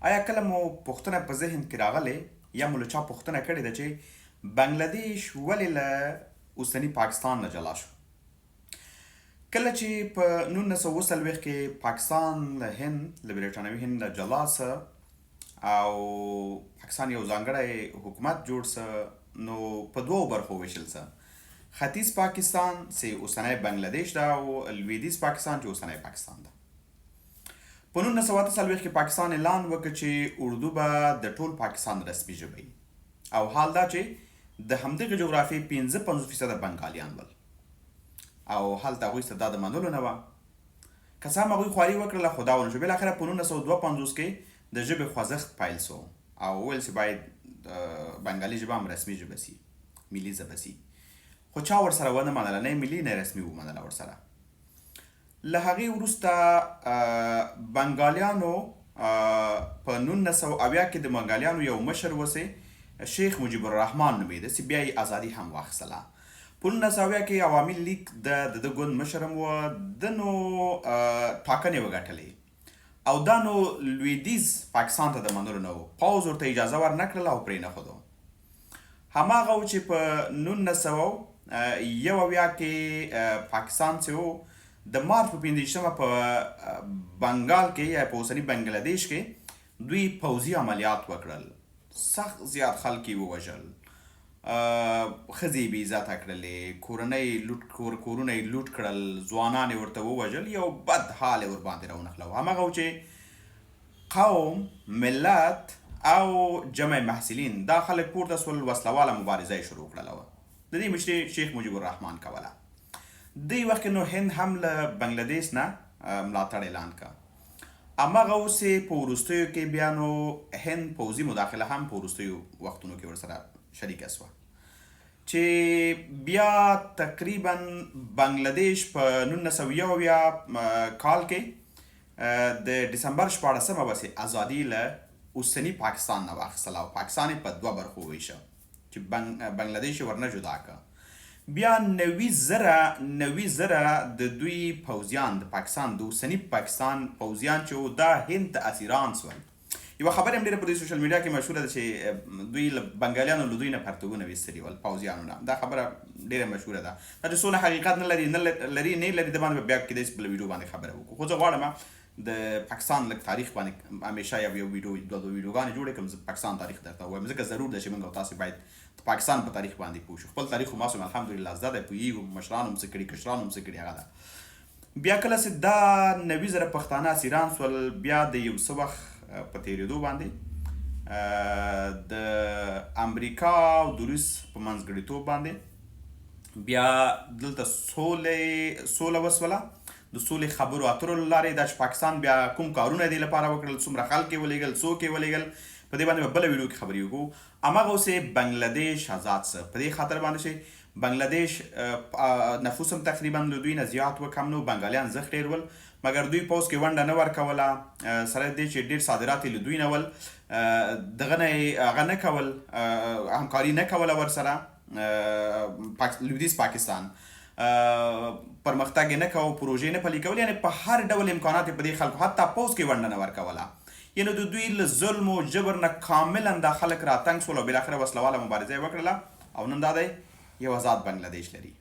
آیا کله مو پوښتنه په ذهن کې راغلې یا مو له چا پوښتنه کړې ده چې بنګلدیش ولې له اوسني پاکستان نه جلا شو؟ کله چې په 1940 کې پاکستان له هند له برټانوي هند نه جلا سه او پاکستان یو ځانګړی حکومت جوړ سه نو په دوو برخو ویشل سه. ختیځ پاکستان چې اوسنی بنګلدیش ده او لویدیځ پاکستان چې اوسنی پاکستان ده. په 1948 کې پاکستان اعلان وکړ چې اردو به د ټول پاکستان رسمي ژبه وي او حال دا چې د همدغې جغرافیې 55% بنګالیان ول او هلته هغوی ته دا د منلو نه وه. که څه هم هغوی خواري وکړله خو دا ونه شو. بالاخره په 1952 کې د ژبې خوځښت پیل سو او وویل چې باید بنګالي ژبه هم رسمي ژبه سي، ملي ژبه سي. خو چا ورسره ونه منله، نه ملي نه رسمي ومنله ورسره. له هغې وروسته بنګالیانو په 1970 کې د بنګالیانو یو مشر وسې شیخ مجیب الرحمن نومېده چې بیا یې ازادي هم واخیستله. په 1970 کې عوامي لیگ د ده ګوند مشر هم و، ده نو ټاکنې وګټلې او دا نو لویدیځ پاکستان ته د منلو نه و. پوځ ورته اجازه ورنه کړله او پرې نښودو. هماغه و چې په 1971 کې پاکستان چې و د مارچ په 15 په بنګال کې یا په اوسني بنګلدیش کې دوی پوځي عملیات وکړل. سخت زیات خلک یې ووژل، ښځې یې بې عزته کړلې، کورونه یې لوټ کړل، ځوانان یې ورته ووژل، یو بد حال یې ورباندې راونښلو. همغه و چې قوم، ملت او جمع محصلین دا خلک پورته سول، وسلواله مبارزه یې شروع کړله. د دې مشري شیخ مجیب الرحمن کوله. دی وخت کې نو هند هم له بنګلدیش نه ملاتړ اعلان کا. هماغه اوس په وروستیو کې بیا نو هند پوځي مداخله هم په وروستیو وختونو کې ورسره شریکه سوه چې بیا تقریبا بنګلدیش په 1971 کال کې د ډسمبر 14 بسې ازادي له اوسني پاکستان نه واخیستله او پاکستان یې په 2 برخو وویشه چې بنګلدیش یې ورنه جدا که. بیا 90 زره د دوی پوځیان د پاکستان د اوسني پاکستان پوځیان چې دا هند ته اسیران سول. یوه خبره هم ډېره په دې سوشل میډیا کې مشهوره ده چې دوی له بنګالیانو له دوی نه پرتوګونه ویستلي ول پوځیانو نه. دا خبره ډېره مشهوره ده. دا چې څونه حقیقت نه لري نه لري د باندې بیا کېدای شي بله ویډیو باندې خبره وکړو. خو زه غواړم د پاکستان لږ تاریخ باندې همیشه یو ویډیو دوه ویډیوګانې جوړې کړم. زه پاکستان تاریخ درته ووایم ځکه ضرور ده چې موږ او تاسې باید د پاکستان په تاریخ باندې پوه شو. خپل تاریخ خو ما سم الحمدلله زده دی، پوهېږو مشرانو هم څه کړي، کشرانو هم څه کړي. هغه ده بیا کله چې دا 90 زره پښتانه اسیران سول، بیا د یو څه وخت په تېرېدو باندې د امریکا او د روس په منځګړیتوب باندې بیا دلته سوله وسوله. د سولې خبرو اترو له لارې دا چې پاکستان بیا کوم کارونه دې لپاره وکړل، څومره خلک یې ولېږل، څوک یې ولېږل، په دې باندې به بله ویډیو کې خبرې وکړو. هماغه اوس یې بنګلدیش آزاد څه په دې خاطر باندې چې بنګلدیش نفوس هم تقریبا له دوی نه زیات و، کم نه و، بنګالیان زښت ډېر ول، مګر دوی پوځ کې ونډه نه ورکوله. سره دې چې ډېر صادرات یې له دوی نه ول، دغه نه یې هغه نه کول، همکاري نه کوله ورسره لویدیځ پاکستان، پرمختګ یې نه کوو، پروژې نه پلي کول، یعنې په هر ډول امکانات یې په دې خلکو حتی پوځ کې ونډه نه ورکوله. یعنې د دوی له ظلم و جبر نه کاملا دا خلک راتنګ سول او بالاخره وسلواله مبارزه یې وکړله او نن دا دی یو آزاد بنګلدیش لري.